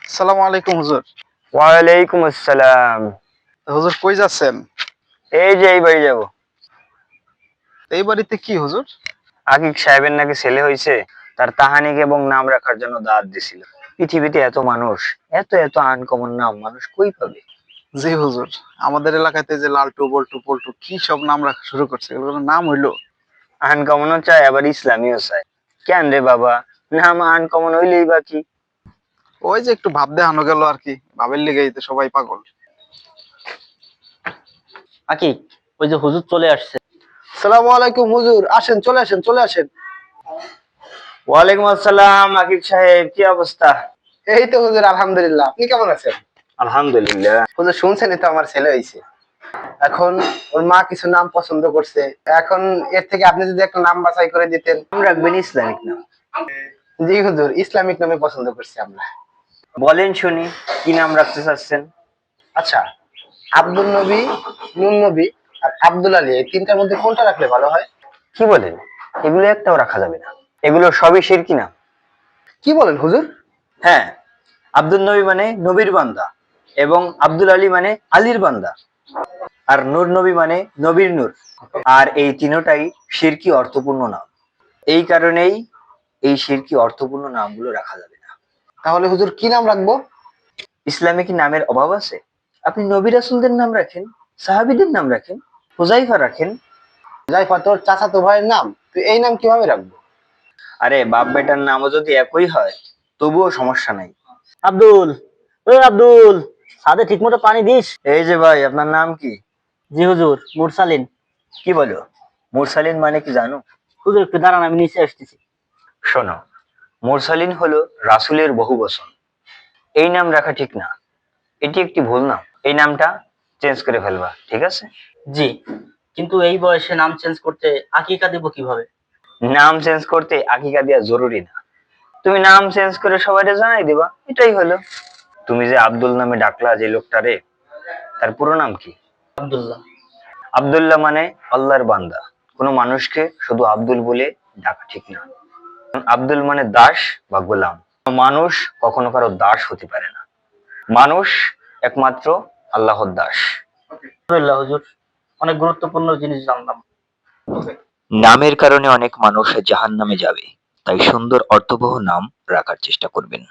আসসালামু আলাইকুম হুজুর। ওয়ালাইকুম আসসালাম। হুজুর কই যাচ্ছেন? এই যে এই বাড়ি যাব। এই বাড়িতে কি হুজুর? আকিক সাহেবের নাকি ছেলে হইছে, তার তাহানিক এবং নাম রাখার জন্য দাওয়াত দিছিল। পৃথিবীতে এত মানুষ, এত এত আনকমন নাম মানুষ কই পাবে? জি হুজুর, আমাদের এলাকাতে যে লালটু বল্টু পল্টু কি সব নাম রাখা শুরু করছে, এগুলোর নাম হইলো। আনকমনও চায় আবার ইসলামীও চায়। কেন রে বাবা, নাম আনকমন হইলেই বা কি? ওই যে একটু ভাব দেখানো গেল আর কি, ভাবের লেগেই তো সবাই পাগল। আকিক, ওই যে হুজুর চলে আসছে। সালামু আলাইকুম হুজুর, আসেন, চলে আসেন, চলে আসেন। ওয়ালাইকুম আসসালাম আকিক সাহেব, কি অবস্থা? এই তো হুজুর, আলহামদুলিল্লাহ। আপনি কেমন আছেন? আলহামদুলিল্লাহ। হুজুর শুনছেনই তো আমার ছেলে হয়েছে। এখন ওর মা কিছু নাম পছন্দ করছে। এখন এর থেকে আপনি যদি একটা নাম বাছাই করে দিতেন। নাম রাখবেন ইসলামিক নাম। জি হুজুর, ইসলামিক নামে পছন্দ করছি আমরা। বলেন শুনি, কি নাম রাখতে চাচ্ছেন? আচ্ছা, আব্দুল নবী, নুন নবী আর আব্দুল আলী, এই তিনটার মধ্যে কোনটা রাখলে ভালো হয়? কি বলেন? এগুলো একটাও রাখা যাবে না, এগুলো সবই শিরকি নাম। কি বলেন হুজুর? হ্যাঁ, আব্দুল নবী মানে নবীর বান্দা, এবং আব্দুল আলী মানে আলীর বান্দা, আর নূর নবী মানে নবীর নূর। আর এই তিনটাই শিরকি অর্থপূর্ণ নাম। এই কারণেই এই শিরকি অর্থপূর্ণ নামগুলো রাখা যাবে না। তাহলে হুজুর কি নাম রাখবো? ইসলামে কি নামের অভাব আছে? আপনি নবী রাসূলদের নাম রাখেন, সাহাবীদের নাম রাখেন, হুযায়ফা রাখেন। জাইফা তোর চাচাতো ভাইয়ের নাম, তুই এই নাম কিভাবে রাখবো? আরে বাপ বেটার নামও যদি একই হয় তবুও সমস্যা নাই। আব্দুল, ওই আব্দুল, ছাদে ঠিক মতো পানি দিস? এই যে ভাই, আপনার নাম কি? জি হুজুর, মুরসালিন। কি বলো? মুরসালিন মানে কি জানো? হুজুর একটু দাঁড়ান, আমি নিচে আসতেছি। শোনো, মুরসালিন হলো রাসূলের বহু বচন। এই নাম রাখা ঠিক না, এটি একটি ভুল নাম। এই নামটা চেঞ্জ করে ফেলবা, ঠিক আছে? জি, কিন্তু এই বয়সে নাম চেঞ্জ করতে আকিকা দিব কিভাবে? নাম চেঞ্জ করতে আকিকা দেওয়া জরুরি না, তুমি নাম চেঞ্জ করে সবাইকে জানাই দিবা, এটাই হলো। তুমি যে আব্দুল নামে ডাকলা যে লোকটারে, তার পুরো নাম কি? আব্দুল্লাহ। আব্দুল্লাহ মানে আল্লাহর বান্দা। কোনো মানুষকে শুধু আব্দুল বলে ডাকা ঠিক না। আব্দুল মানে দাস বা গোলাম। মানুষ কখনো কারো দাস হতে পারে না, মানুষ একমাত্র আল্লাহর দাস। আলহামদুলিল্লাহ হুজুর, অনেক গুরুত্বপূর্ণ জিনিস জানলাম। নামের কারণে অনেক মানুষ জাহান্নামে যাবে, তাই সুন্দর অর্থবহ নাম রাখার চেষ্টা করবেন।